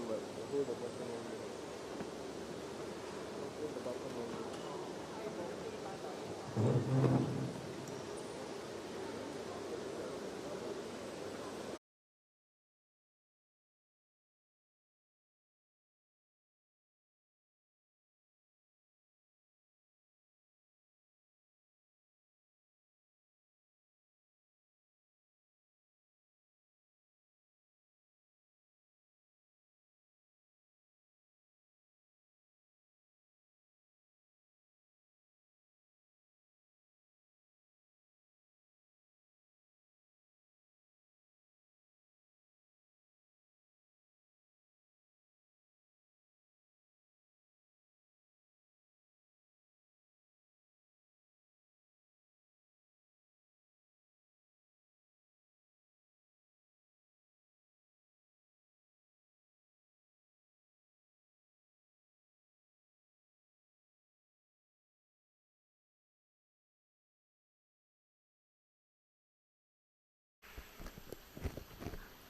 but hold the button only. Hold the button only.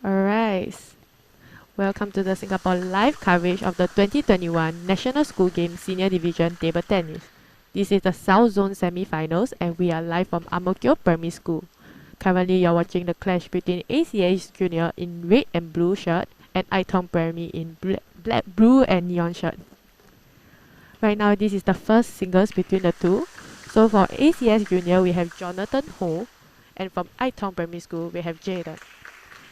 Alright, welcome to the Singapore live coverage of the 2021 National School Games Senior Division Table Tennis. This is the South Zone semi-finals and we are live from Ang Mo Kio Primary School. Currently, you're watching the clash between ACS Junior in red and blue shirt and Tong Prairie in blue and neon shirt. Right now, this is the first singles between the two. So for ACS Junior, we have Jonathan Ho, and from Tong Primary School, we have Jaden.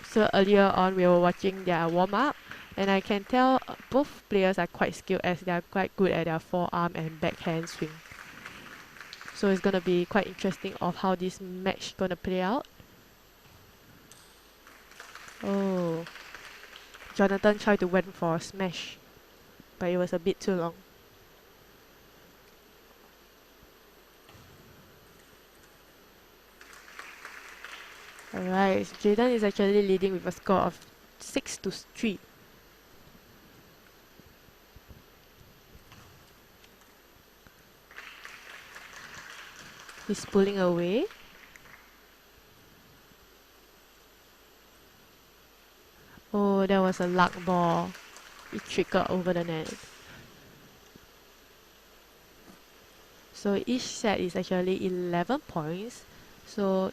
So earlier on, we were watching their warm-up, and I can tell both players are quite skilled as they are quite good at their forearm and backhand swing. So it's gonna be quite interesting of how this match gonna play out. Oh, Jonathan tried to went for a smash, but it was a bit too long. Alright, Jaden is actually leading with a score of 6-3. He's pulling away. Oh, that was a luck ball. It trickled over the net. So each set is actually 11 points. So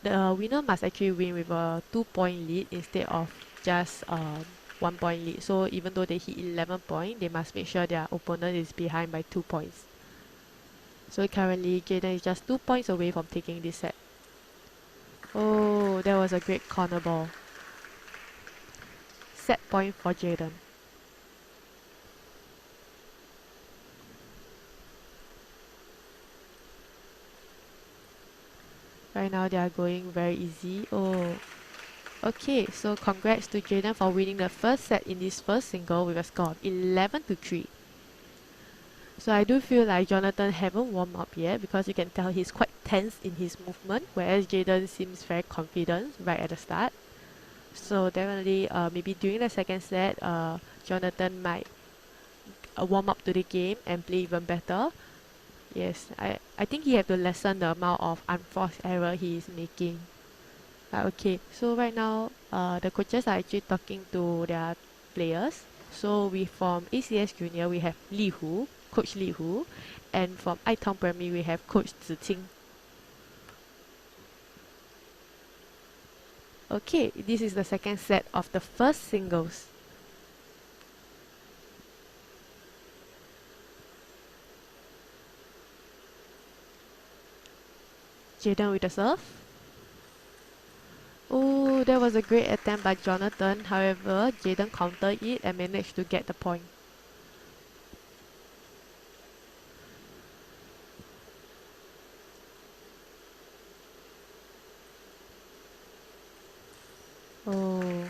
the winner must actually win with a 2-point lead instead of just 1-point lead. So even though they hit 11 points, they must make sure their opponent is behind by 2 points. So currently, Jaden is just 2 points away from taking this set. Oh, that was a great corner ball. Set point for Jaden. Right now they are going very easy. Oh, okay. So congrats to Jaden for winning the first set in this first single with a score of 11-3. So I do feel like Jonathan haven't warmed up yet because you can tell he's quite tense in his movement, whereas Jaden seems very confident right at the start. So definitely, maybe during the second set, Jonathan might warm up to the game and play even better. Yes, I think he have to lessen the amount of unforced error he is making. Okay, so right now, the coaches are actually talking to their players. So we from ACS Junior, we have Li Hu, Coach Li Hu, and from Tong Primary, we have Coach Ziqing. Okay, this is the second set of the first singles. Jaden with the serve. Oh, that was a great attempt by Jonathan. However, Jaden countered it and managed to get the point. Oh,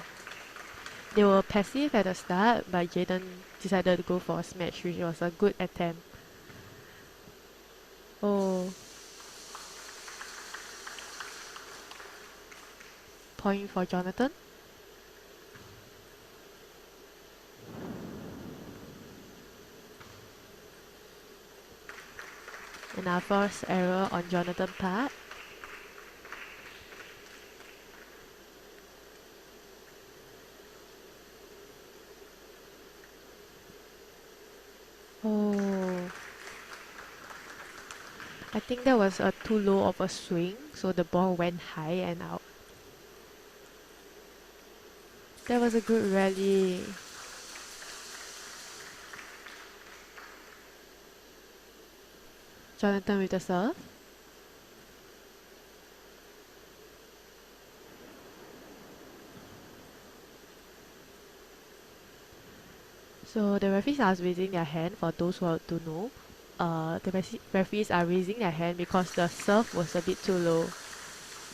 they were passive at the start, but Jaden decided to go for a smash, which was a good attempt. Oh, point for Jonathan. And our first error on Jonathan's part. Oh, I think that was a too low of a swing, so the ball went high and out. That was a good rally. Jonathan with the serve. So the referees are raising their hand for those who want to know. The referees are raising their hand because the serve was a bit too low.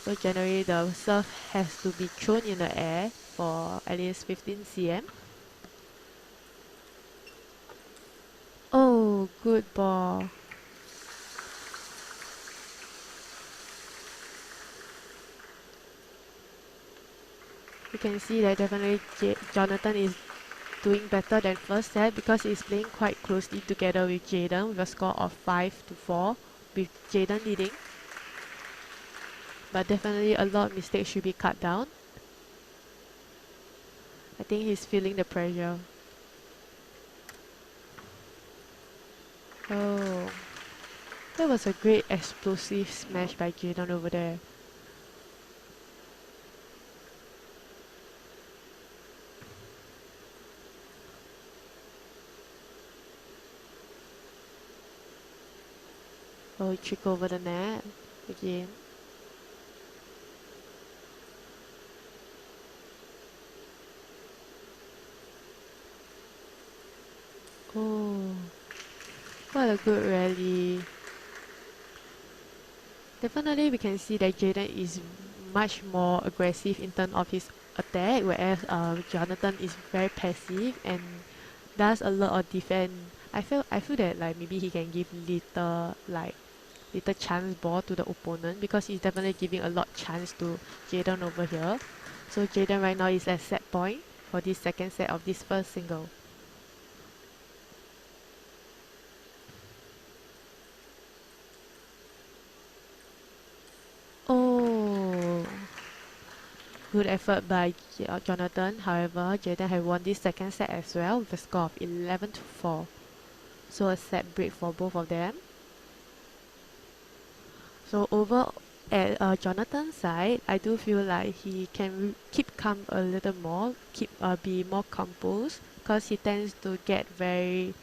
So generally the serve has to be thrown in the air for at least 15 cm. Oh, good ball. You can see that definitely Jonathan is doing better than first set because he's playing quite closely together with Jaden with a score of 5-4 with Jaden leading. But definitely a lot of mistakes should be cut down. I think he's feeling the pressure. Oh, that was a great explosive smash by Jaden over there. Oh, he trick over the net again. Oh, what a good rally. Definitely we can see that Jaden is much more aggressive in terms of his attack, whereas Jonathan is very passive and does a lot of defense. I feel that like maybe he can give little chance ball to the opponent because he's definitely giving a lot chance to Jaden over here. So Jaden right now is at set point for this second set of this first single. Oh, good effort by Jonathan. However, Jaden had won this second set as well with a score of 11-4. So a set break for both of them. So over at Jonathan's side, I do feel like he can keep calm a little more, be more composed, because he tends to get very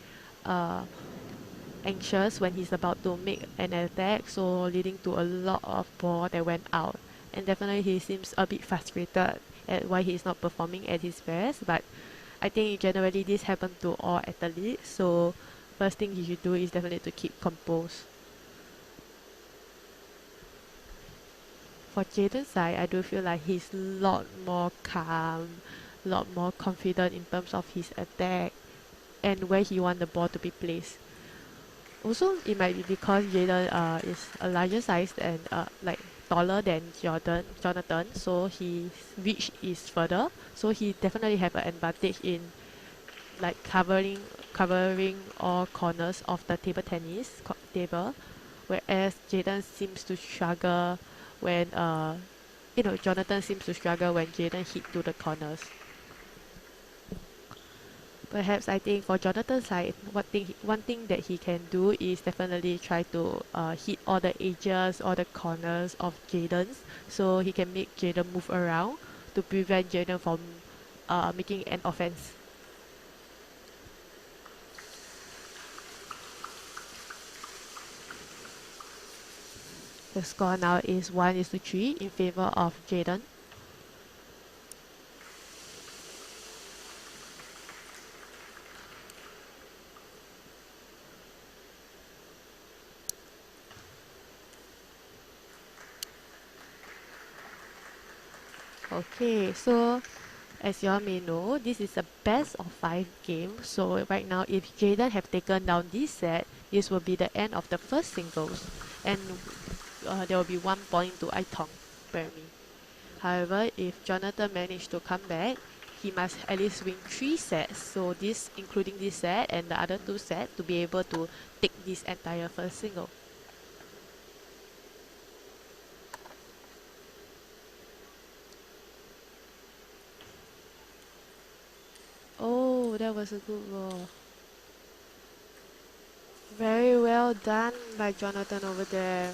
uh, anxious when he's about to make an attack, so leading to a lot of ball that went out. And definitely he seems a bit frustrated at why he's not performing at his best, but I think generally this happens to all athletes, so first thing he should do is definitely to keep composed. For Jaden's side, I do feel like he's a lot more calm, a lot more confident in terms of his attack and where he wants the ball to be placed. Also, it might be because Jaden is a larger size and like taller than Jonathan, so his reach is further. So he definitely have an advantage in like covering all corners of the table tennis table, whereas Jaden seems to struggle when Jonathan seems to struggle when Jaden hit to the corners. Perhaps I think for Jonathan's side, one thing that he can do is definitely try to hit all the edges or the corners of Jaden's, so he can make Jaden move around to prevent Jaden from making an offense. The score now is 1-3 in favor of Jaden. Okay, so as you all may know, this is a best of 5 game. So right now, if Jaden have taken down this set, this will be the end of the first singles, and there will be 1 point to Tong, me. However, if Jonathan managed to come back, he must at least win 3 sets. So this, including this set and the other 2 sets, to be able to take this entire first single. Oh, that was a good roll. Very well done by Jonathan over there.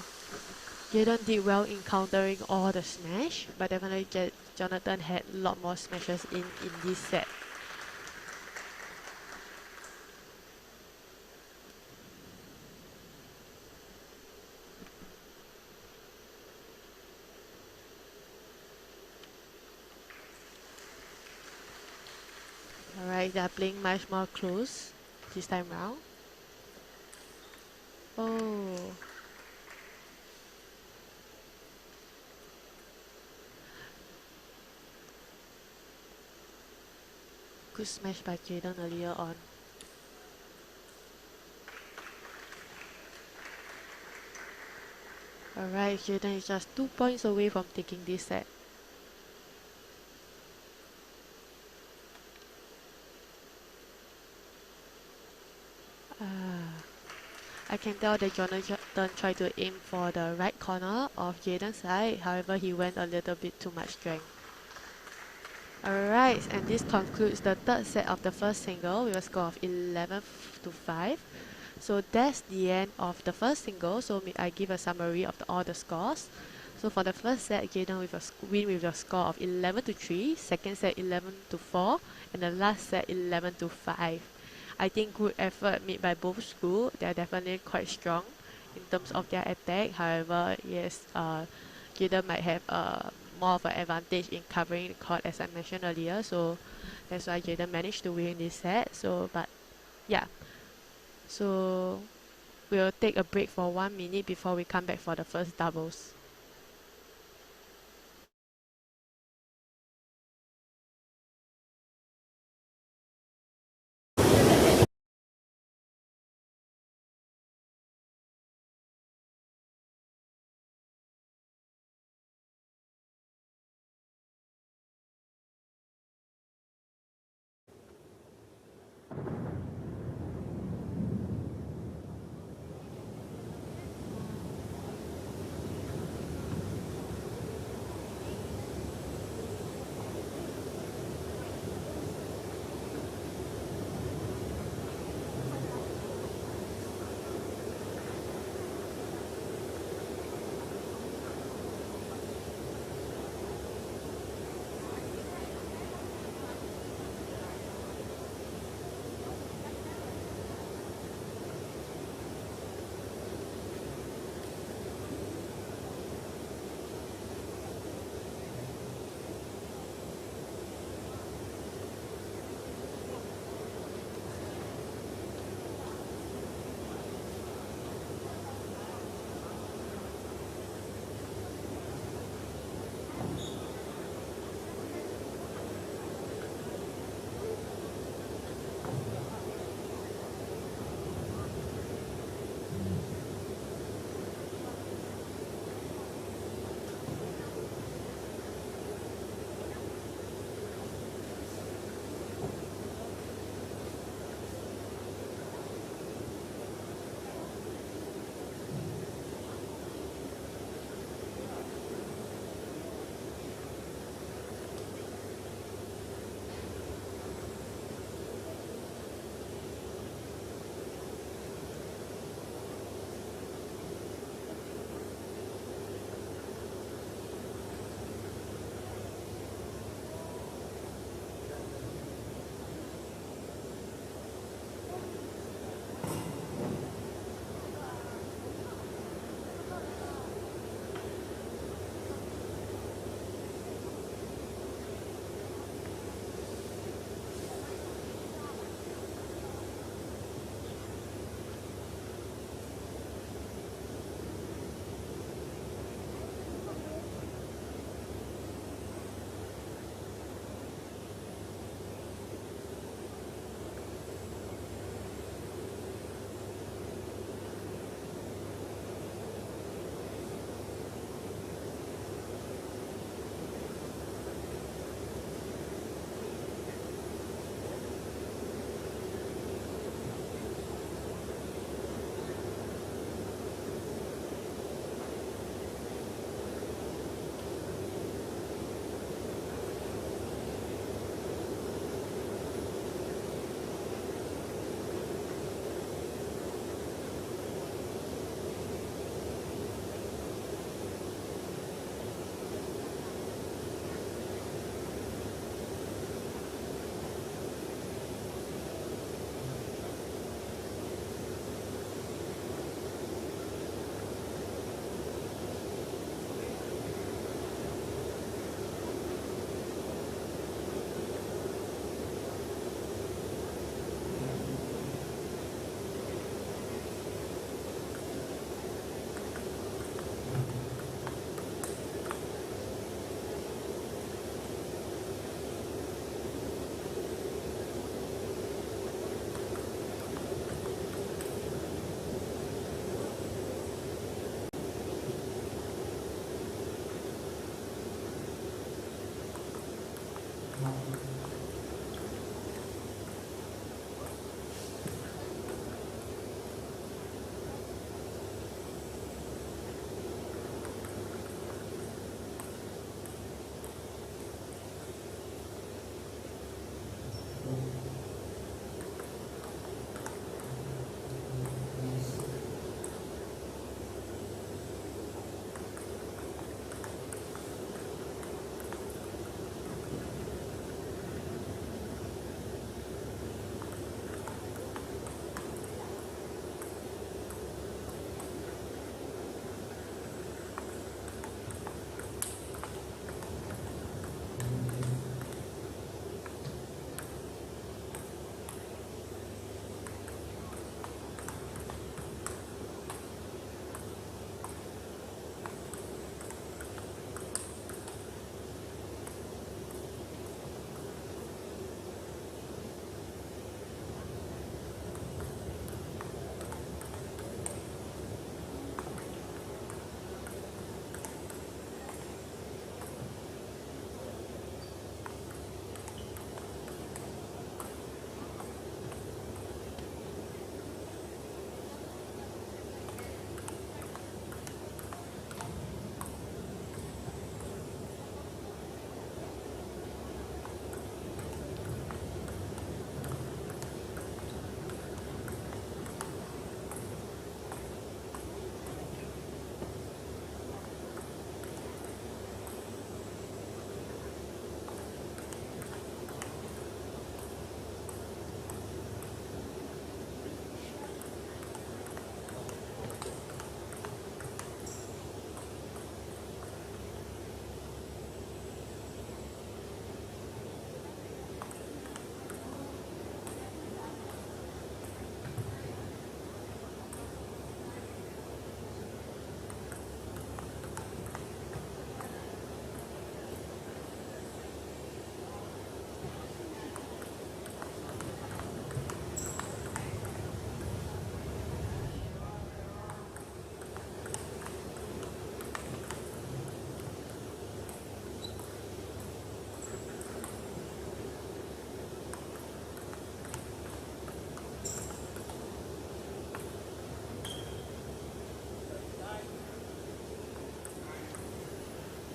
Jaden did well in countering all the smash, but definitely Jonathan had a lot more smashes in this set. Alright, they are playing much more close this time round. Oh. Good smash by Jaden earlier on. Alright, Jaden is just 2 points away from taking this set. I can tell that Jonathan tried to aim for the right corner of Jaden's side, however he went a little bit too much strength. Alright, and this concludes the third set of the first single with a score of 11-5. So that's the end of the first single, so I give a summary of all the scores. So for the first set, Jaden win with a score of 11-3, second set 11-4, and the last set 11-5. I think good effort made by both schools. They're definitely quite strong. in terms of their attack. However, yes, Jaden might have more of an advantage in covering the court as I mentioned earlier. So that's why Jaden managed to win this set. So, but yeah. So we'll take a break for 1 minute before we come back for the first doubles.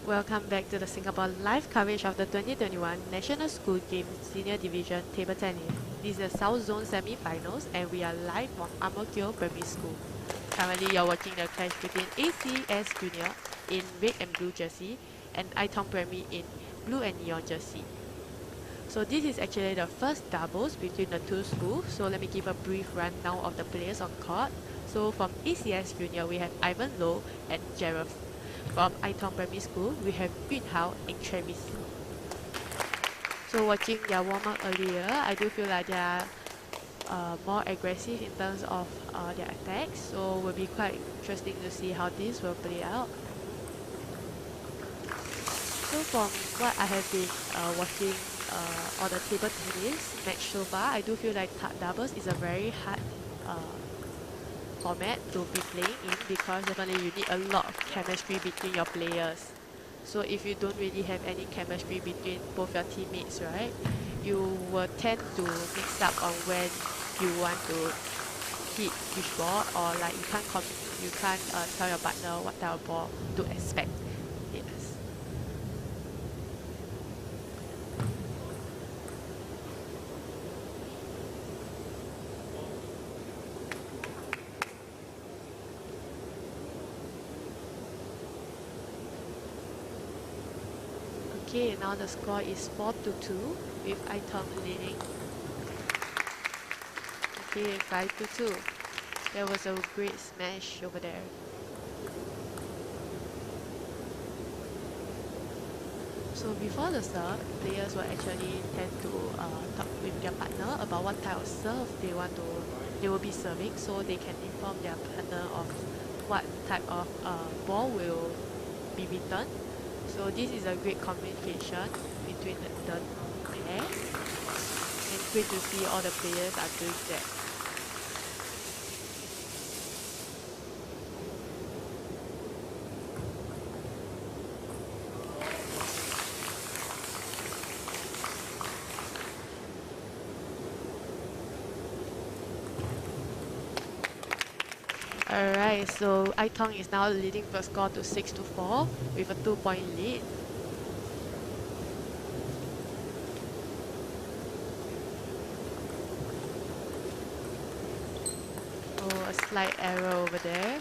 Welcome back to the Singapore live coverage of the 2021 National School Games Senior Division Table Tennis. This is the South Zone Semi-Finals and we are live from Ang-Mo-Kio Primary School. Currently you're watching the clash between ACS Junior in red and blue jersey and Itong Primary in blue and neon jersey. So this is actually the first doubles between the two schools, so let me give a brief rundown of the players on court. So from ACS Junior we have Ivan Low and Gerald. From Itong Primary School, we have Yun Hao and Travis. So watching their warm-up earlier, I do feel like they are more aggressive in terms of their attacks. So it will be quite interesting to see how this will play out. So from what I have been watching on the table tennis match so far, I do feel like doubles is a very hard format to be playing in because definitely you need a lot of chemistry between your players. So if you don't really have any chemistry between both your teammates, right, you will tend to mix up on when you want to hit which ball, or like you can't tell your partner what type of ball to expect. Yes. Okay, now the score is 4-2 with Itong leading. Okay, 5-2. There was a great smash over there. So before the serve, players will actually tend to talk with their partner about what type of serve they will be serving, so they can inform their partner of what type of ball will be returned. So this is a great communication between the pair, and great to see all the players are doing that. Alright, so Itong is now leading the score to 6-4 with a 2-point lead. Oh, a slight error over there.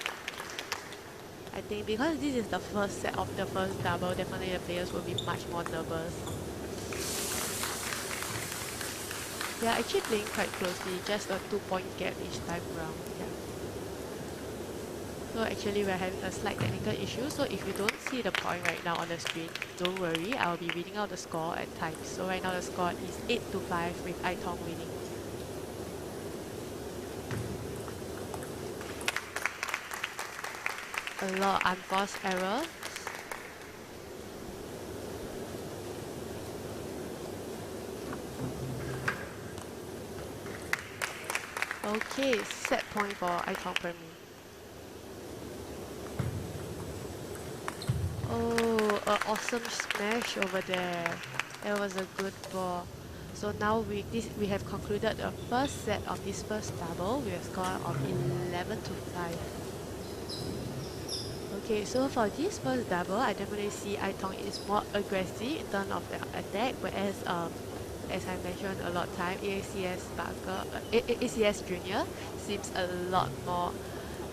I think because this is the first set of the first double, definitely the players will be much more nervous. They are actually playing quite closely, just a 2-point gap each time round. Yeah. So actually we're having a slight technical issue, so if you don't see the point right now on the screen, don't worry, I'll be reading out the score at times. So right now the score is 8-5 with Itong winning. A lot of unforced errors. Okay, set point for Itong Primary. Oh, an awesome smash over there. That was a good ball. So now we have concluded the first set of this first double with a score of 11-5. Okay, so for this first double, I definitely see Itong is more aggressive in terms of the attack, whereas as I mentioned a lot of time, ACS Junior seems a lot more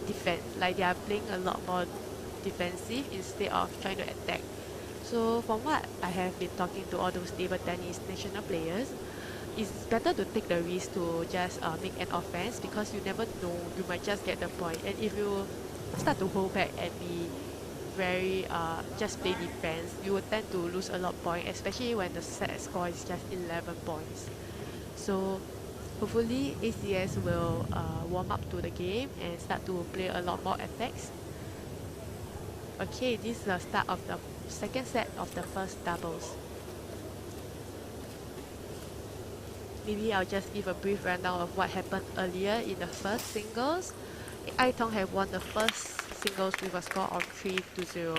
defense, like they are playing a lot more defensive instead of trying to attack. So from what I have been talking to all those table tennis national players, it's better to take the risk to just make an offense, because you never know, you might just get the point. And if you start to hold back and be very just play defense, you will tend to lose a lot of points, especially when the set score is just 11 points. So hopefully ACS will warm up to the game and start to play a lot more attacks. Okay, this is the start of the second set of the first doubles. Maybe I'll just give a brief rundown of what happened earlier in the first singles. Itong have won the first singles with a score of 3-0.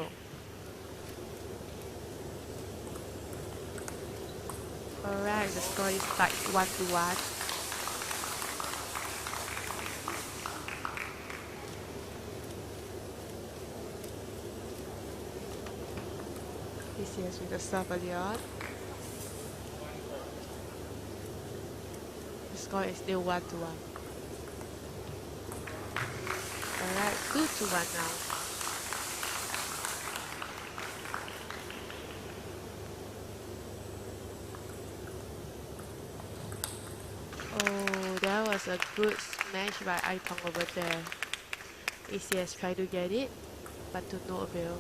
Alright, the score is tied 1-1. ACS with the serve early on. The score is still 1-1. Alright, 2-1 now. Oh, that was a good smash by Tong over there. ACS tried to get it, but to no avail.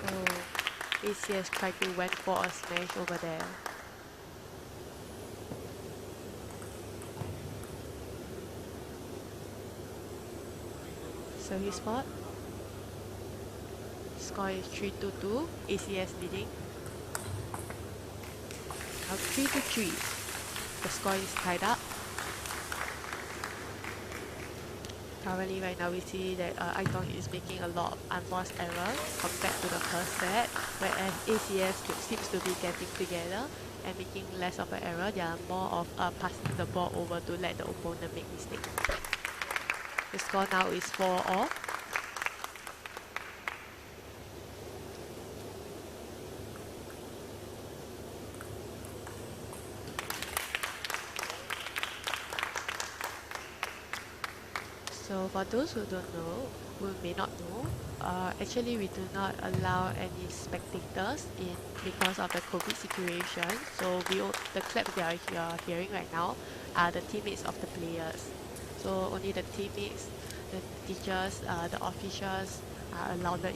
Oh, ACS tried to went for a smash over there. So his spot. Score is 3-2, ACS leading. Now 3-3. The score is tied up. Currently, right now we see that Tong is making a lot of unforced errors compared to the first set, whereas ACS seems to be getting together and making less of an error. They are more of passing the ball over to let the opponent make mistakes. The score now is 4-all. So for those who don't know, who may not know, actually we do not allow any spectators in because of the COVID situation. So the claps that you're hearing right now are the teammates of the players. So only the teammates, the teachers, the officials are allowed in.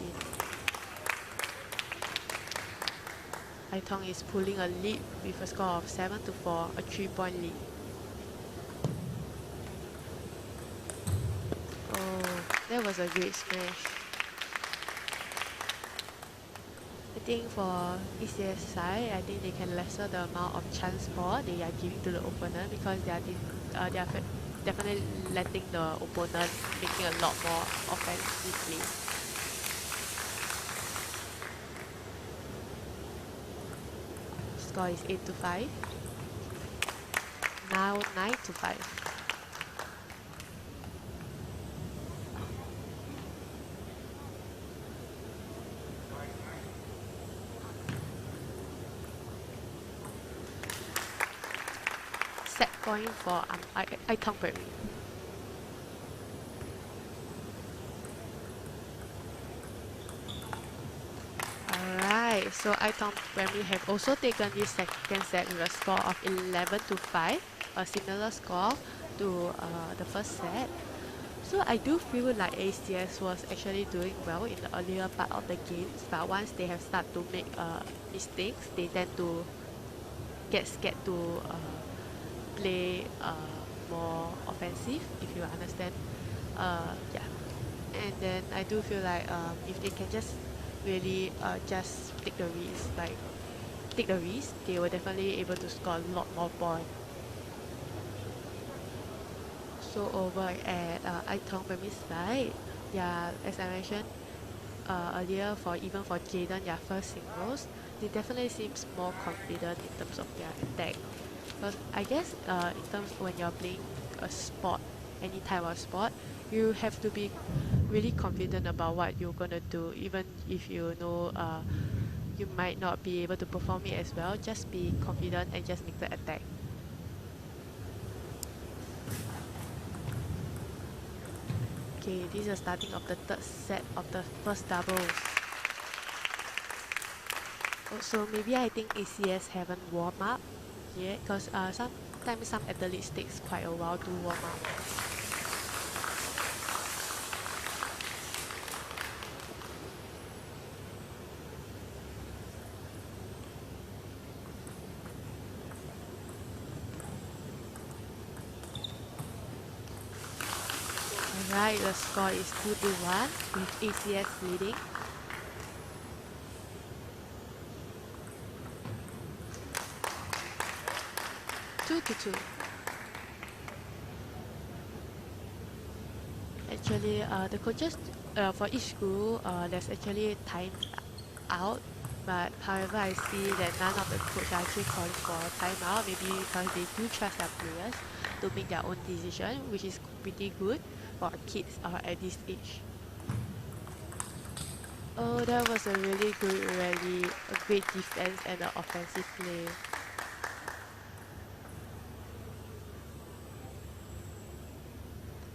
Tong is pulling a lead with a score of 7-4, a 3-point lead. That was a great smash. I think for ACS side, I think they can lessen the amount of chance ball they are giving to the opponent because they are definitely letting the opponent making a lot more offensively. Score is 8-5. Now 9-5. Set point for Tong Primary. Alright, so Tong Primary have also taken this second set with a score of 11-5, a similar score to the first set. So I do feel like ACS was actually doing well in the earlier part of the games, but once they have started to make mistakes, they tend to get scared to play more offensive, if you understand. Yeah, and then I do feel like if they can just really just take the risk, they were definitely able to score a lot more points. So over at Tong Primary side, yeah, as I mentioned earlier, even for Jaden, their first singles, they definitely seems more confident in terms of their attack. Because I guess in terms when you're playing a sport, any type of sport, you have to be really confident about what you're gonna do, even if you know you might not be able to perform it as well. Just be confident and just make the attack. Okay, this is the starting of the third set of the first doubles. Also, maybe I think ACS haven't warmed up yet because sometimes some athletes takes quite a while to warm up. Alright, the score is 2-1 with ACS leading. Actually, the coaches for each school, there's actually time out, but however, I see that none of the coaches are actually calling for timeout, maybe because they do trust their players. to make their own decision, which is pretty good for kids at this age. Oh, that was a really good rally, a great defense and an offensive play.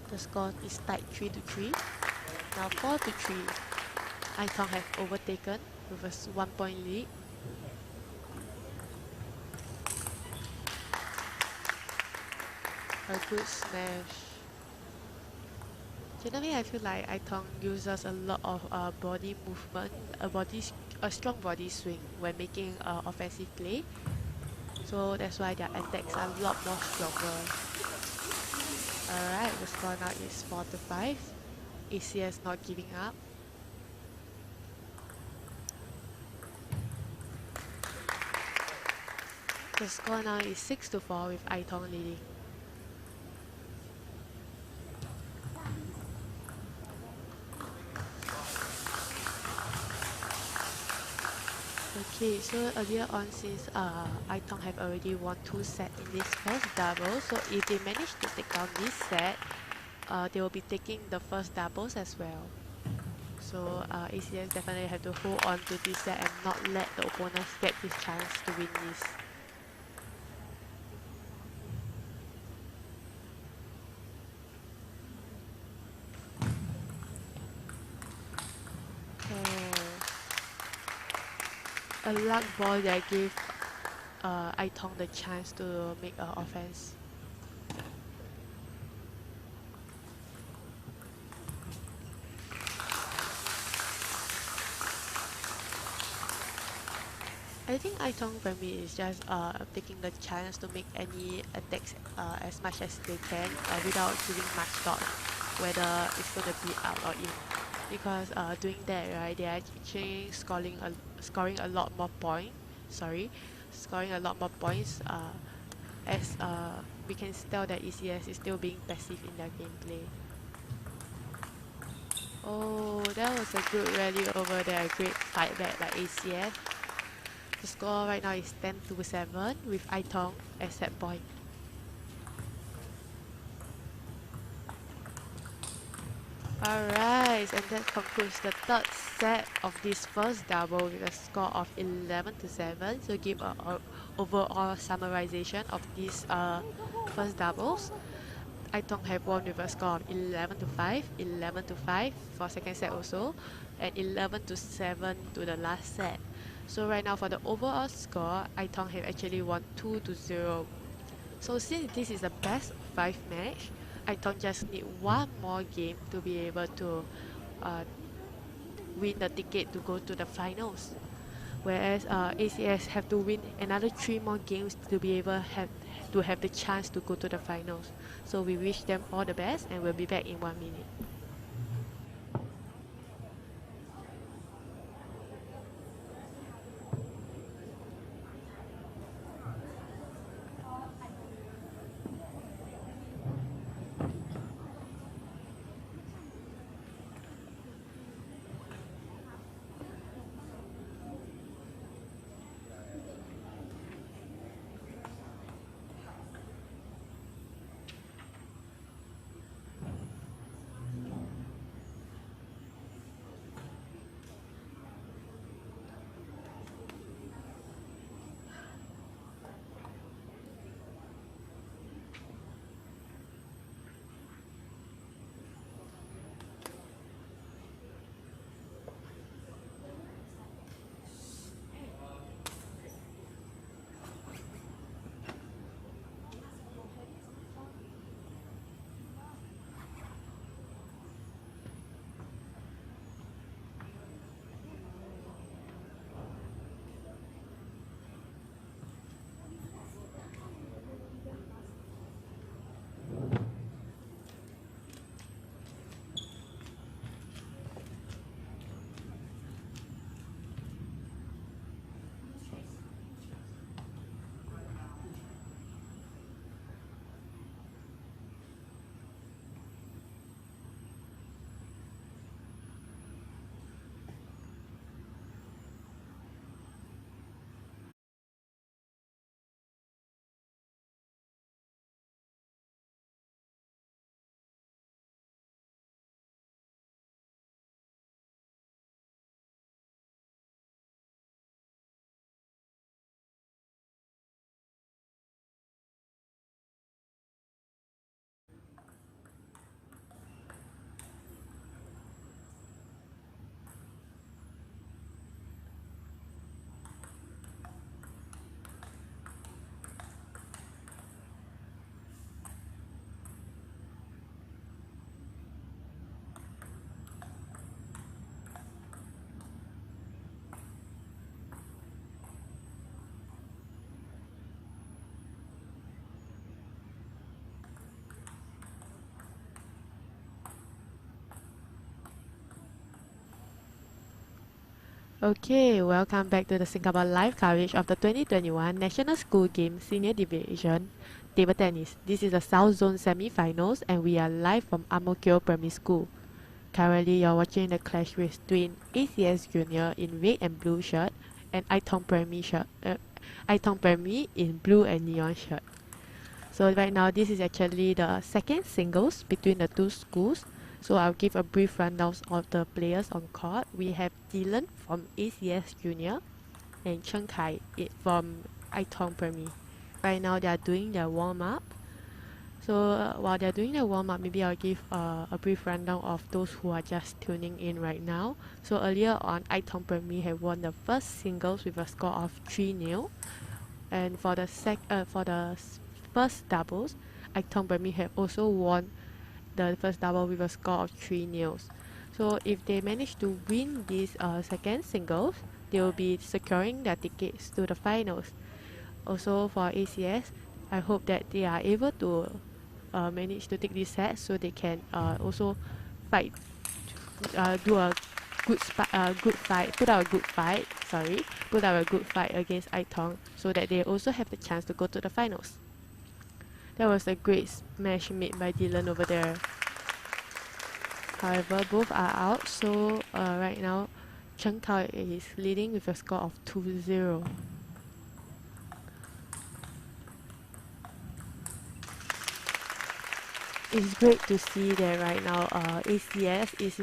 The score is tied 3-3. Now 4-3. Tong have overtaken with a 1 point lead. A good smash. Generally, I feel like Tong uses a lot of body movement, a strong body swing when making offensive play. So that's why their attacks are a lot more stronger. Alright, the score now is 4-5. ACS not giving up. The score now is 6-4 with Tong leading. Okay, so earlier on, since Tong have already won 2 sets in this first double, so if they manage to take down this set, they will be taking the first doubles as well. So ACS definitely have to hold on to this set and not let the opponents get this chance to win this. A luck ball that gave Tong the chance to make an offense. I think Tong for me is just taking the chance to make any attacks as much as they can without giving much thought whether it's going to be out or in. Because doing that, right, they are actually scoring a lot more points. Scoring a lot more points. As we can tell that ECS is still being passive in their gameplay. Oh, that was a good rally over there. A great fight back by ACS. The score right now is 10-7 with Tong at set point. Alright, and that concludes the third set of this first double with a score of 11-7. So give an overall summarization of these first doubles. Tong have won with a score of 11-5, 11-5 for second set also, and 11-7 to the last set. So right now for the overall score, Tong have actually won 2-0. So since this is the best of 5 match, Tong just need one more game to be able to win the ticket to go to the finals. Whereas ACS have to win another 3 more games to be able to have the chance to go to the finals. So we wish them all the best, and we'll be back in 1 minute. Okay, welcome back to the Singapore live coverage of the 2021 National School Games Senior Division Table Tennis. This is the South Zone Semi-Finals and we are live from Ang-Mo-Kio Primary School. Currently, you're watching the clash between ACS Junior in red and blue shirt and Tong Primary in blue and neon shirt. So right now, this is actually the second singles between the two schools. So I'll give a brief rundown of the players on court. We have Dylan from ACS Junior and Chen Kai from Tong Primary. Right now, they are doing their warm-up. So while they're doing their warm-up, maybe I'll give a brief rundown of those who are just tuning in right now. So earlier on, Tong Primary have won the first singles with a score of 3-0. And for the first doubles, Tong Primary have also won the first double with a score of 3-0. So if they manage to win this second singles, they will be securing their tickets to the finals. Also for ACS, I hope that they are able to manage to take this set so they can also fight, do a good fight, put out a good fight against Tong so that they also have the chance to go to the finals. That was a great smash made by Dylan over there. However, both are out, so right now Chen Kao is leading with a score of 2-0. It's great to see that right now ACS is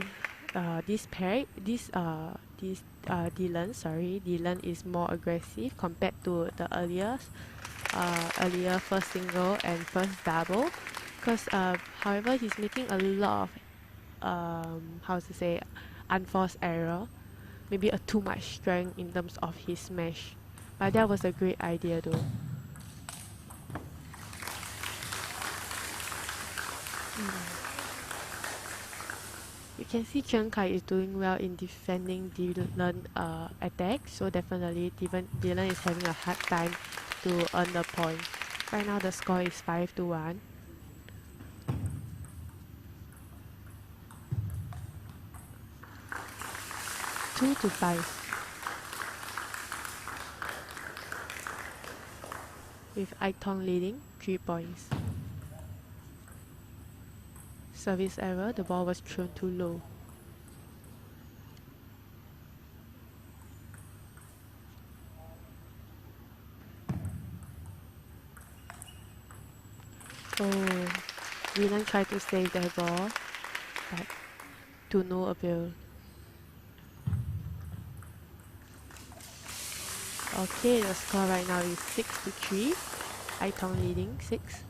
Dylan is more aggressive compared to the earlier first single and first double, because however he's making a lot of unforced error, maybe a too much strength in terms of his smash, but that was a great idea though. You can see Chen Kai is doing well in defending Dylan attack, so definitely Dylan is having a hard time to earn the point. Right now the score is 5-1. Two to 5. With Tong leading 3 points. Service error, the ball was thrown too low. Oh, Dylan tried to save the ball, but to no avail. Okay, the score right now is 6-3. Tong leading 6.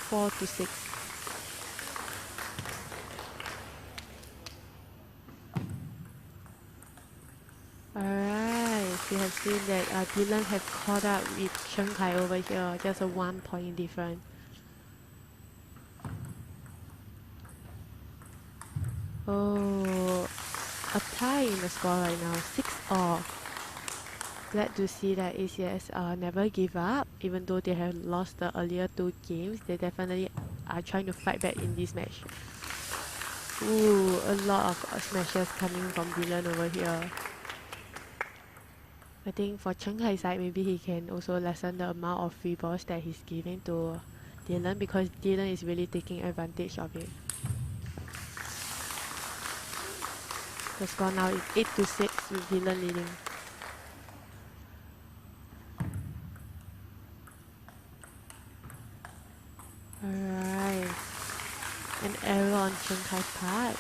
4-6. Alright, we have seen that Dylan have caught up with Chen Kai over here, just a 1 point difference. Oh, a tie in the score right now, 6-all. Glad to see that ACS never give up, even though they have lost the earlier 2 games. They definitely are trying to fight back in this match. Ooh, a lot of smashes coming from Dylan over here. I think for Chen Kai's side, maybe he can also lessen the amount of free balls that he's giving to Dylan, because Dylan is really taking advantage of it. The score now is 8-6 with Dylan leading. Alright. An error on Chen Kai's part.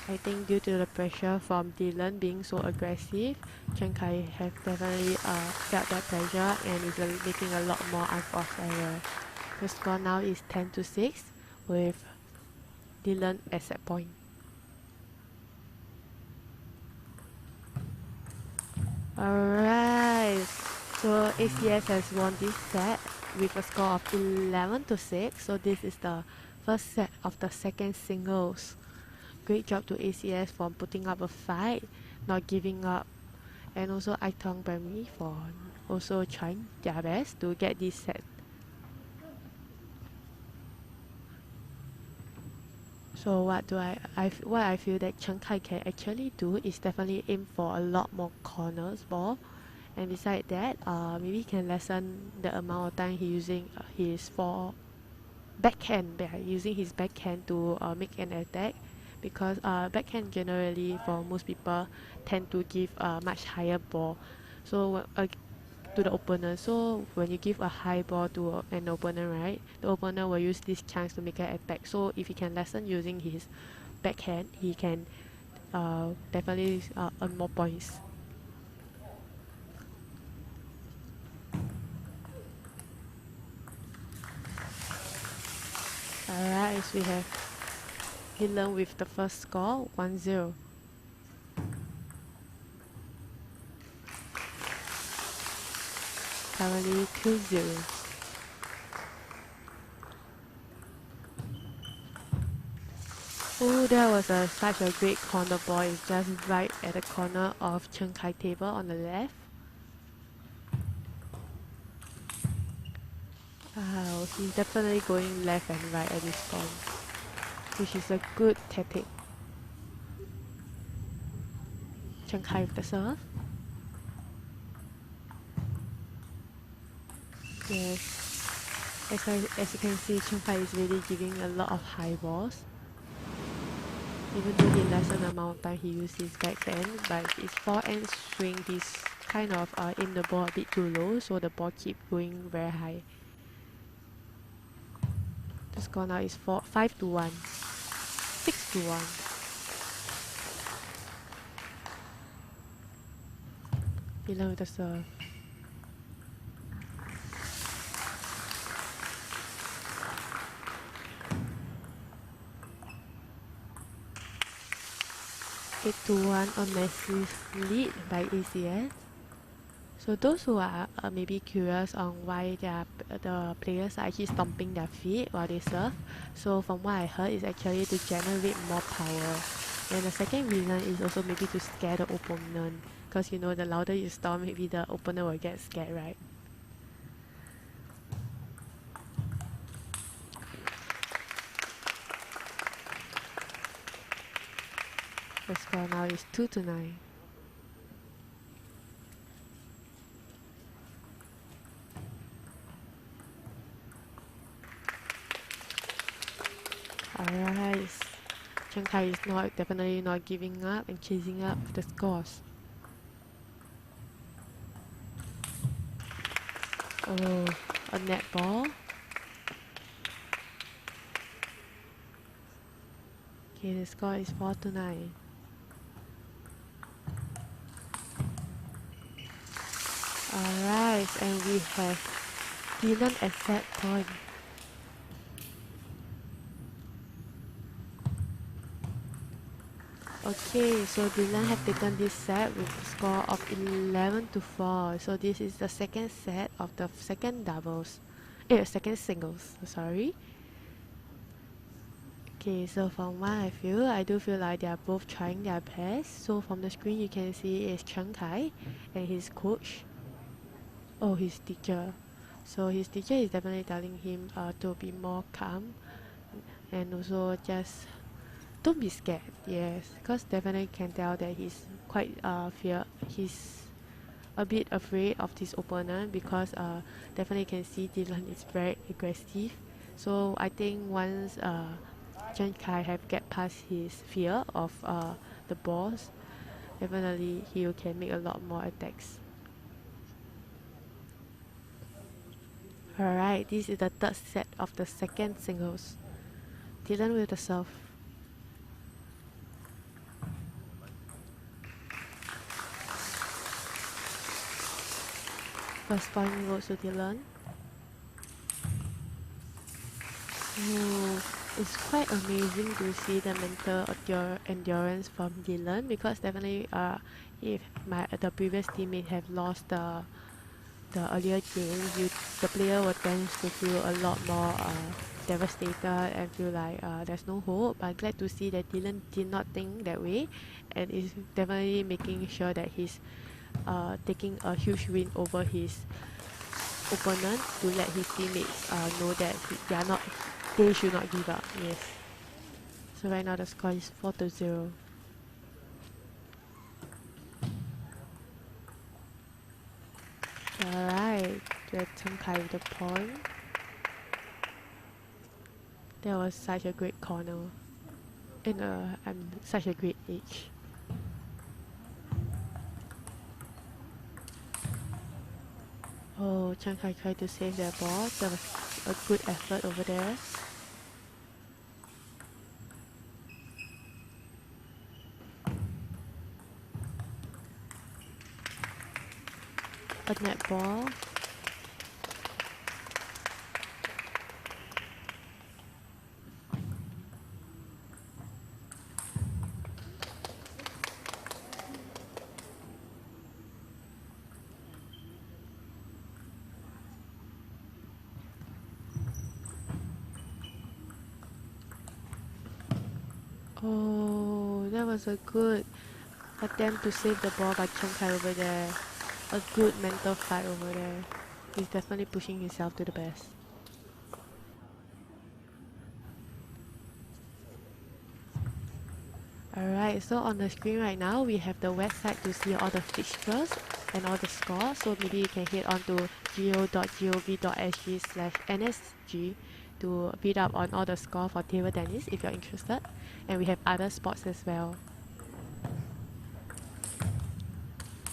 I think due to the pressure from Dylan being so aggressive, Chen Kai have definitely felt that pressure and is making a lot more unforced error. The score now is 10-6 with Dylan at set point. Alright, so ACS has won this set with a score of 11-6, so this is the first set of the second singles. Great job to ACS for putting up a fight, not giving up, and also Tong Primary for also trying their best to get this set. So what I feel that Chen Kai can actually do is definitely aim for a lot more corners ball, and beside that, maybe he can lessen the amount of time he using his backhand by using his backhand to make an attack, because backhand generally for most people tend to give a much higher ball, so to the opponent. So when you give a high ball to an opponent, right, the opponent will use this chance to make an attack. So if he can lessen using his backhand, he can definitely earn more points. Alright, so we have Dylan with the first score, 1-0. Currently 2-0. Oh, that was such a great corner ball. It's just right at the corner of Chen Kai table on the left. Wow, he's definitely going left and right at this point, which is a good tactic. Chen Kai with the serve. Yes, as you can see, Chen Kai is really giving a lot of high balls. Even though he lessen the amount of time he uses his backhand, but his forehand swing, he's kind of aim the ball a bit too low, so the ball keep going very high. The score now is 5-1, 6-1. Below the serve. Eight to 1 on massive lead by ACS. So those who are maybe curious on why the players are actually stomping their feet while they serve, so from what I heard, is actually to generate more power. And the second reason is also maybe to scare the opponent, because you know the louder you stomp, maybe the opponent will get scared, right? The score now is 2-9. Alright, Chen Kai is definitely not giving up and chasing up the scores. Oh, a net ball. Okay, the score is 4-9. Alright, and we have Dylan at set point. Okay, so Dylan have taken this set with a score of 11-4. So this is the second set of the second second singles. Sorry. Okay, so from what I feel, I do feel like they are both trying their best. So from the screen, you can see is Chen Kai and his coach. Oh, his teacher. So his teacher is definitely telling him to be more calm and also just don't be scared. Yes, because definitely can tell that he's quite he's a bit afraid of his opponent, because definitely can see Dylan is very aggressive. So I think once Chen Kai have get past his fear of the balls, definitely he can make a lot more attacks. Alright, this is the third set of the second singles. Dylan with the serve. First point goes to Dylan. Oh, it's quite amazing to see the mental endurance from Dylan, because definitely if the previous teammate have lost the earlier game, the player will tend to feel a lot more devastated and feel like there's no hope. I'm glad to see that Dylan did not think that way, and is definitely making sure that he's taking a huge win over his opponent to let his teammates know that they should not give up. Yes. So right now the score is 4-0. Alright, that's Tong with the point. That was such a great corner. And such a great age. Oh, Chiang Kai tried to save their ball. That was a good effort over there. A net ball. Oh, that was a good attempt to save the ball by Chiang Kai over there. A good mental fight over there. He's definitely pushing himself to the best. Alright, so on the screen right now we have the website to see all the fixtures and all the scores. So maybe you can head on to go.gov.sg/NSG to read up on all the score for table tennis if you're interested. And we have other sports as well.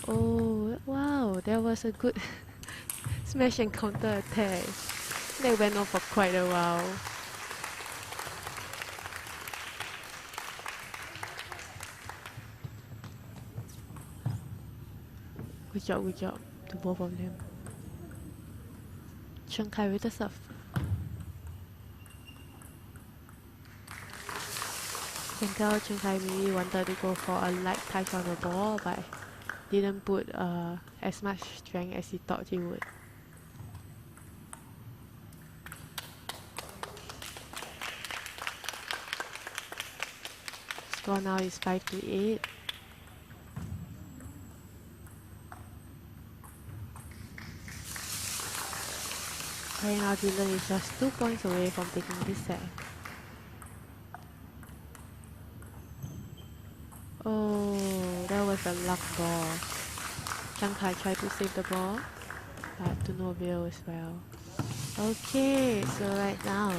Oh wow, that was a good smash and counter attack. They went on for quite a while. Good job to both of them. Chiang Kai with the serve. You can tell Chiang Kai maybe wanted to go for a light touch on the ball, but didn't put as much strength as he thought he would. Score now is 5-8. Right now Dylan is just 2 points away from taking this set. Oh, that was a luck ball. Chiang Kai tried to save the ball, but to no avail as well. Okay, so right now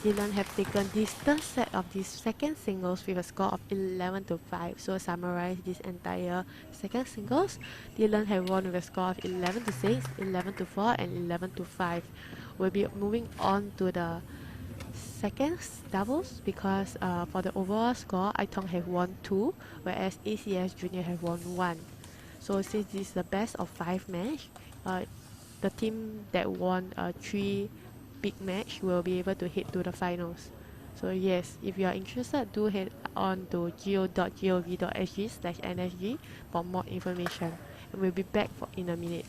Dylan have taken this third set of this second singles with a score of 11-5. So summarize this entire second singles, Dylan have won with a score of 11-6, 11-4, and 11-5. We'll be moving on to the second doubles because for the overall score, Tong have won 2, whereas ACS Junior have won 1. So since this is the best of 5 match, the team that won 3 big match will be able to head to the finals. So yes, if you are interested, do head on to go.gov.sg/NSG for more information. And we'll be back in a minute.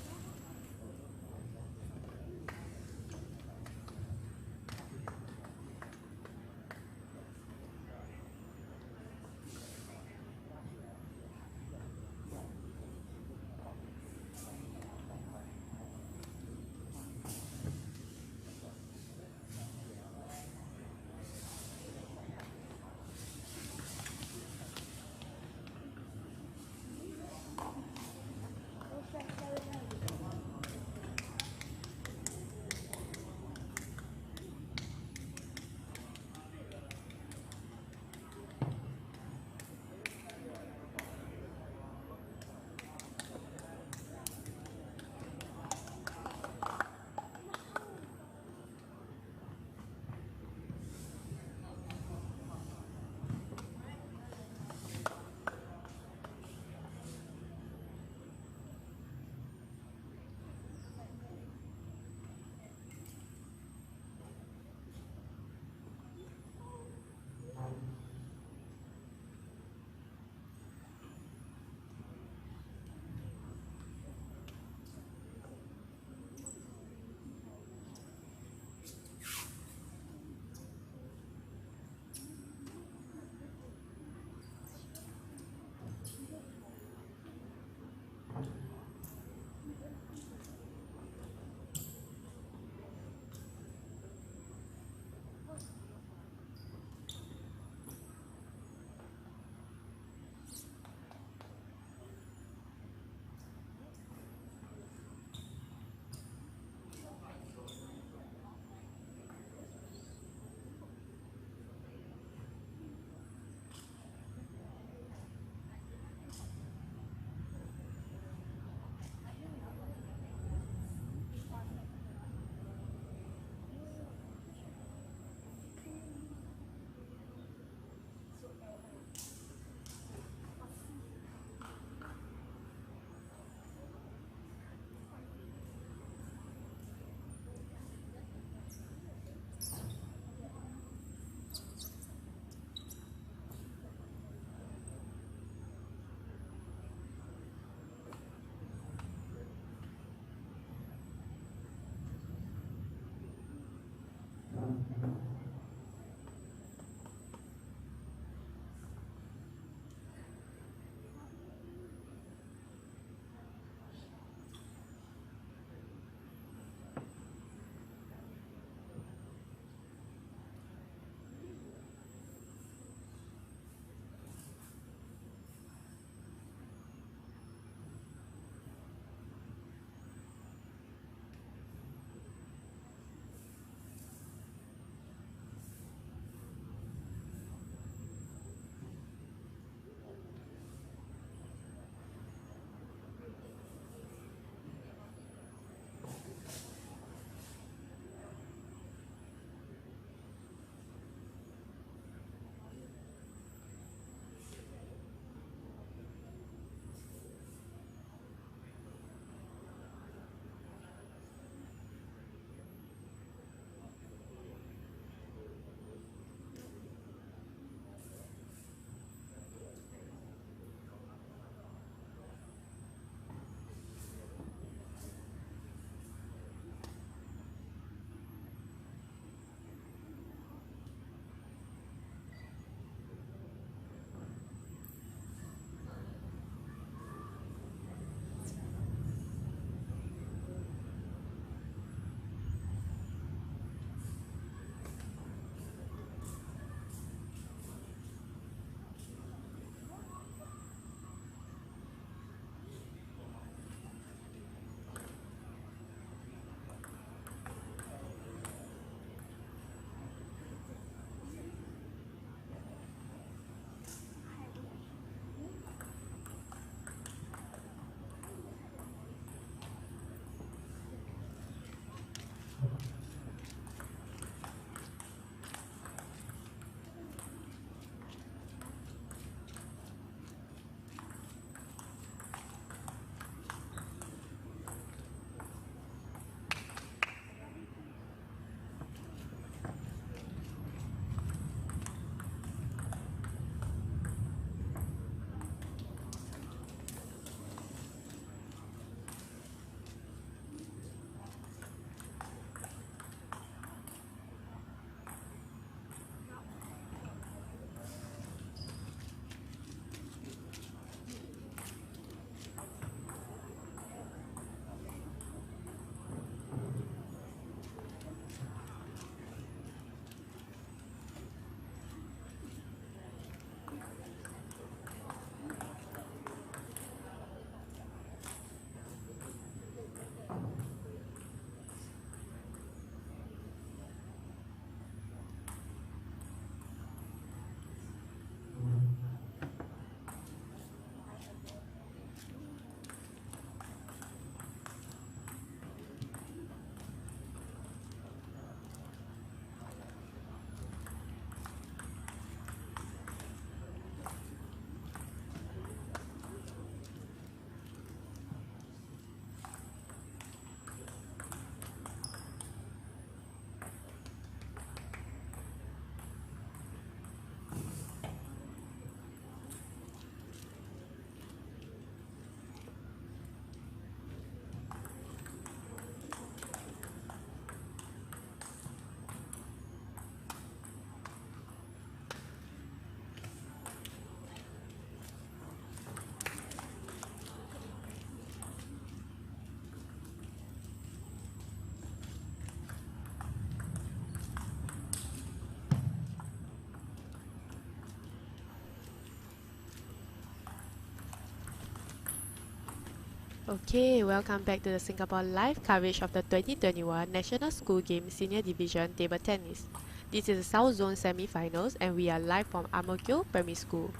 Okay, welcome back to the Singapore live coverage of the 2021 National School Games Senior Division Table Tennis. This is the South Zone semi-finals and we are live from Ang-Mo-Kio Primary School.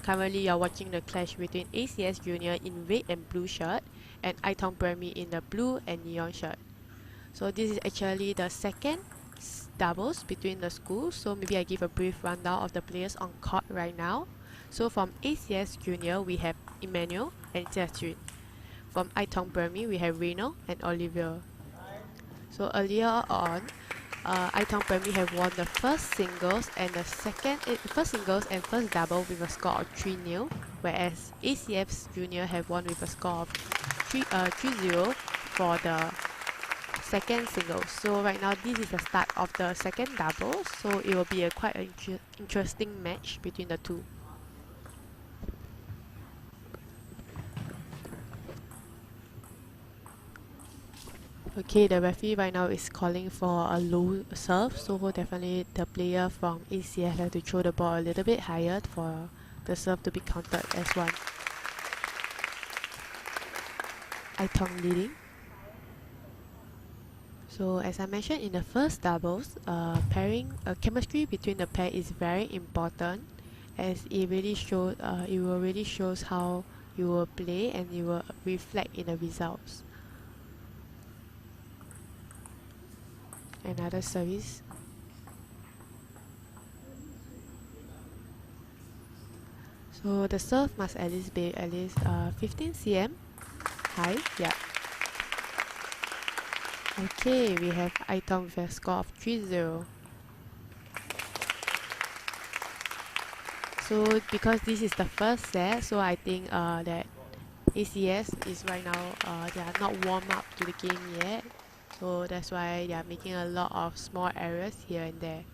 Currently, you are watching the clash between ACS Junior in red and blue shirt and Itong Primary in the blue and neon shirt. So this is actually the second doubles between the schools. So maybe I give a brief rundown of the players on court right now. So from ACS Junior, we have Emmanuel and Jiajun. From Itong Primary, we have Reno and Oliver. So earlier on, Itong Primary have won the first singles and the first singles and first double with a score of 3-0, whereas ACS Junior have won with a score of 3-0 for the second singles. So right now this is the start of the second double, so it will be a quite interesting match between the two. Okay, the referee right now is calling for a low serve, so definitely the player from ACS have to throw the ball a little bit higher for the serve to be counted as one. Itong leading. So as I mentioned in the first doubles, chemistry between the pair is very important, as it will really shows how you will play and it will reflect in the results. Another service. So the serve must at least be 15 cm high. Yeah. Okay, we have Itong with a score of 3-0. So because this is the first set, so I think that ACS is right now they are not warm up to the game yet. So that's why they are making a lot of small errors here and there.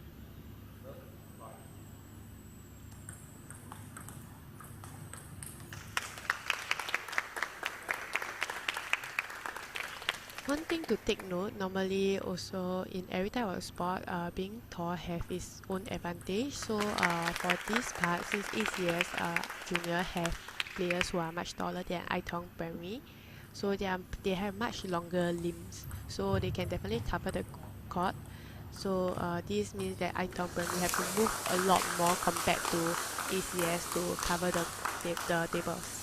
One thing to take note, normally also in every type of sport, being tall have its own advantage. So for this part, since ACS Junior have players who are much taller than Itong Primary, so they have much longer limbs, so they can definitely cover the court. So this means that Itong Primary have to move a lot more compared to ACS to cover the tables.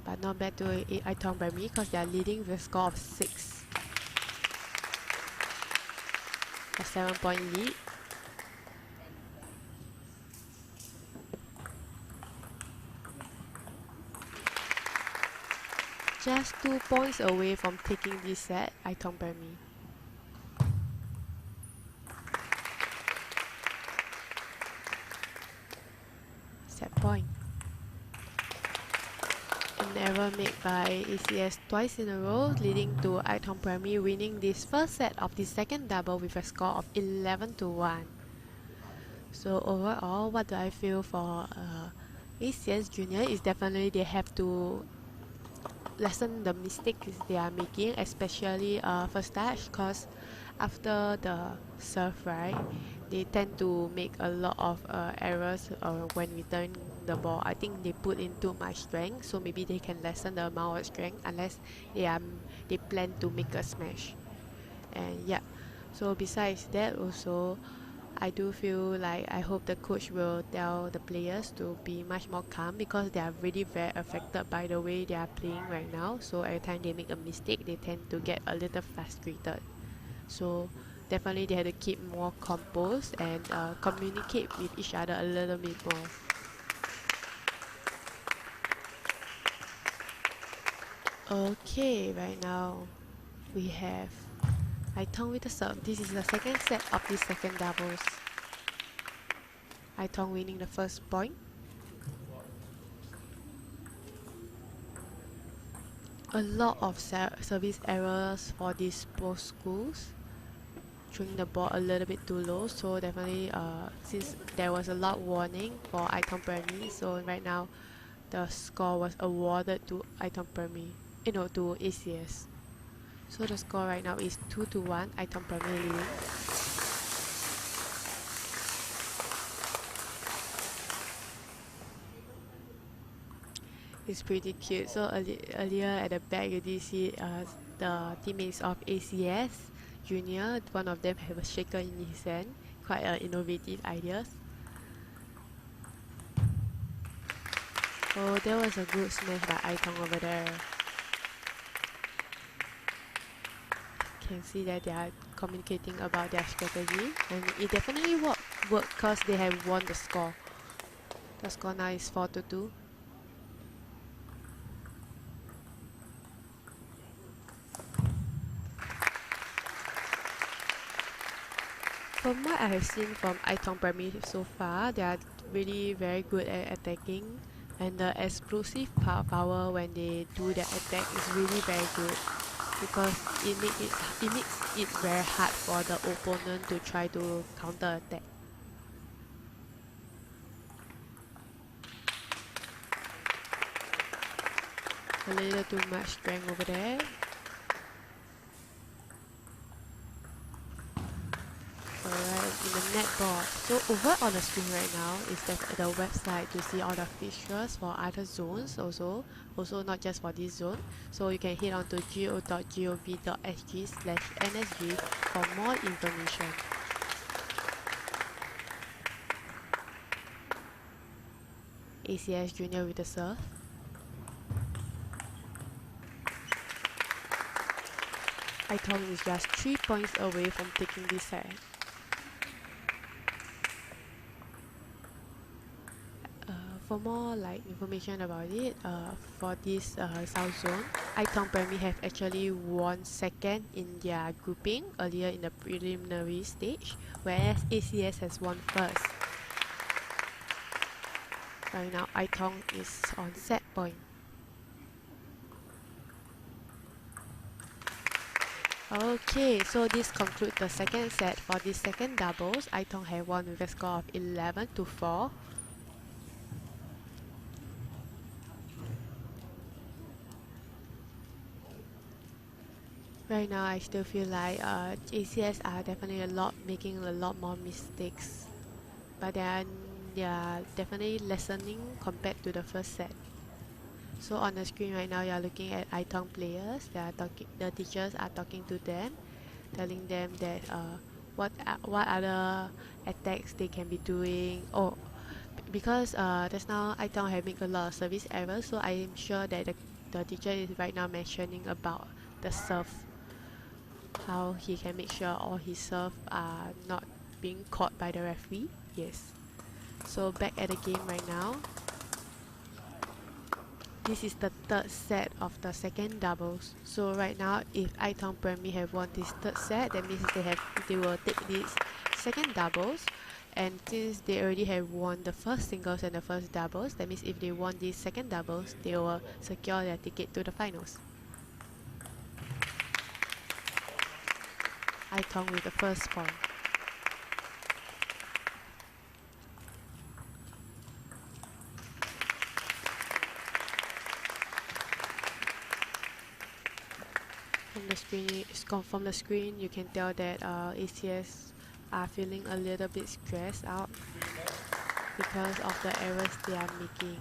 But not bad to Itong Primary because they are leading with a score of 6. A 7-point lead. Just 2 points away from taking this set, Itong Primary. Set point. An error made by ACS twice in a row, leading to Itong Primary winning this first set of the second double with a score of 11-1. So overall, what do I feel for ACS Junior is definitely they have to lessen the mistakes they are making, especially first touch, because after the serve, right, they tend to make a lot of errors when returning the ball. I think they put in too much strength, so maybe they can lessen the amount of strength unless they plan to make a smash. And yeah, so besides that also, I do feel like I hope the coach will tell the players to be much more calm because they are really very affected by the way they are playing right now. So every time they make a mistake, they tend to get a little frustrated. So definitely they have to keep more composed and communicate with each other a little bit more. Okay, right now we have Itong with the serve. This is the second set of the second doubles. Itong winning the first point. A lot of service errors for these both schools, throwing the ball a little bit too low. So definitely, since there was a lot warning for Itong Primary, so right now the score was awarded to Itong Primary, to ACS. So the score right now is 2-1, Itong Primary leading. It's pretty cute. So earlier at the back you did see the teammates of ACS Junior. One of them have a shaker in his hand. Quite innovative ideas. Oh, there was a good smash by Tong over there. Can see that they are communicating about their strategy, and it definitely worked because they have won the score. The score now is 4-2. From what I have seen from Tong Primary so far, they are really very good at attacking, and the explosive power when they do their attack is really very good, because it makes it very hard for the opponent to try to counter attack. A little too much strength over there. Alright, in the netball. So over on the screen right now is the website to see all the fixtures for other zones also not just for this zone. So you can head on to go.gov.sg/NSG for more information. ACS Junior with the serve. Tong is just 3 points away from taking this set. For more information about it, for this South Zone, Tong Primary have actually won second in their grouping earlier in the preliminary stage, whereas ACS has won first. Right now, Tong is on set point. Okay, so this concludes the second set. For this second doubles, Tong have won with a score of 11-4. Right now, I still feel like ACS are definitely making a lot more mistakes, but they are definitely lessening compared to the first set. So on the screen right now, you are looking at Tong players. The teachers are talking to them, telling them that what other attacks they can be doing. Oh, because just now Tong have made a lot of service errors, so I am sure that the teacher is right now mentioning about the serve, how he can make sure all his serve are not being caught by the referee. Yes. So back at the game right now. This is the third set of the second doubles. So right now, if Tong Primary have won this third set, that means they will take this second doubles. And since they already have won the first singles and the first doubles, that means if they won these second doubles, they will secure their ticket to the finals. Tong with the first point. From the screen, you can tell that ACS are feeling a little bit stressed out because of the errors they are making.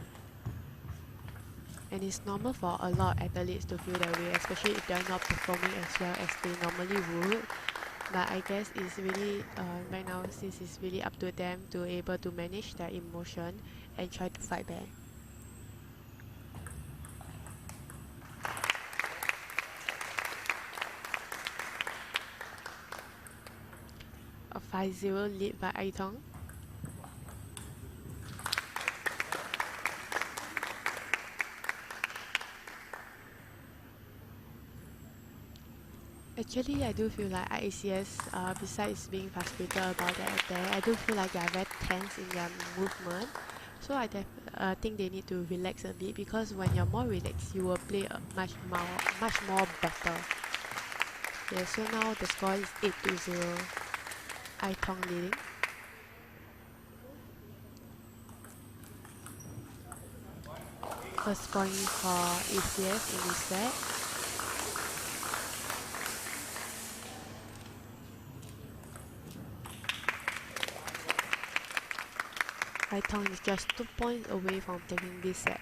And it's normal for a lot of athletes to feel that way, especially if they're not performing as well as they normally would. But I guess it's really, right now, since it's really up to them to able to manage their emotion and try to fight back. A 5-0 lead by Tong. Actually, I do feel like ACS, besides being frustrated about their attack, I do feel like they are very tense in their movement. So I think they need to relax a bit, because when you're more relaxed, you will play much more better. Yeah, so now the score is 8-0. Tong leading. First point for ACS in this set. Tong is just 2 points away from taking this set.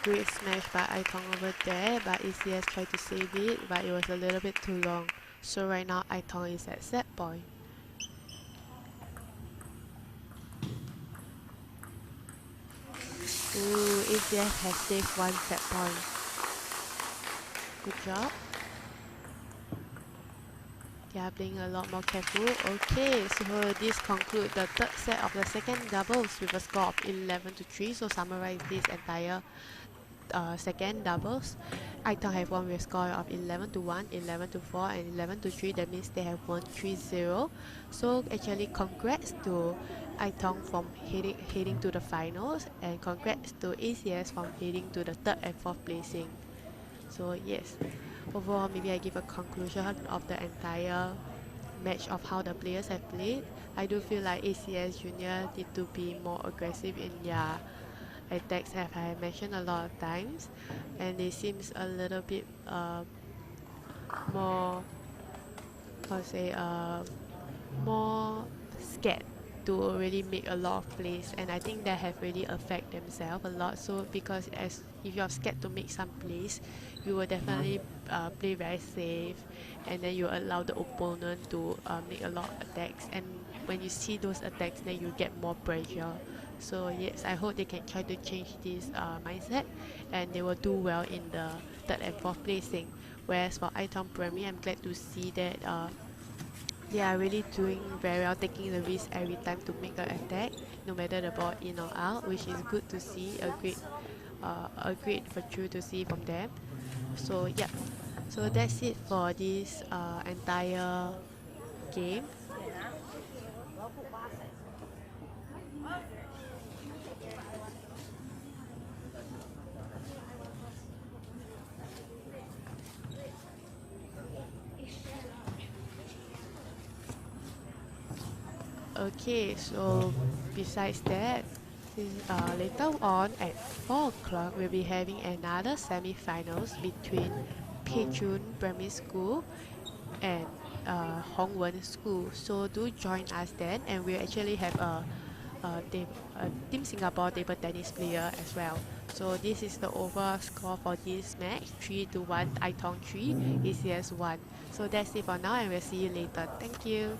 great smash by Itong over there, but ACS tried to save it, but it was a little bit too long. So right now Itong is at set point. Ooh, ACS has saved one set point. Good job. They are being a lot more careful. Okay, so this concludes the third set of the second doubles with a score of 11-3. So summarize this entire second doubles. Itong have won with a score of 11-1, 11-4, and 11-3. That means they have won 3-0. So actually, congrats to Itong from heading to the finals, and congrats to ACS from heading to the third and fourth placing. So yes, overall maybe I give a conclusion of the entire match of how the players have played. I do feel like ACS Junior need to be more aggressive in their attacks, as I mentioned a lot of times, and they seems a little bit more, how to say, more scared to really make a lot of plays, and I think that have really affect themselves a lot. So because as if you're scared to make some plays, you will definitely play very safe, and then you allow the opponent to make a lot of attacks, and when you see those attacks then you get more pressure. So yes, I hope they can try to change this mindset, and they will do well in the third and fourth placing. Whereas for Itong Primary, I'm glad to see that they are really doing very well, taking the risk every time to make an attack, no matter the ball in or out, which is good to see. A great virtue to see from them. So yeah, so that's it for this entire game. Okay, so besides that, later on at 4 o'clock, we'll be having another semi-finals between Pei Primary School and Hongwen School. So do join us then, and we'll actually have a Team Singapore table tennis player as well. So this is the overall score for this match: 3-1, Itong 3, ACS 1. So that's it for now, and we'll see you later. Thank you.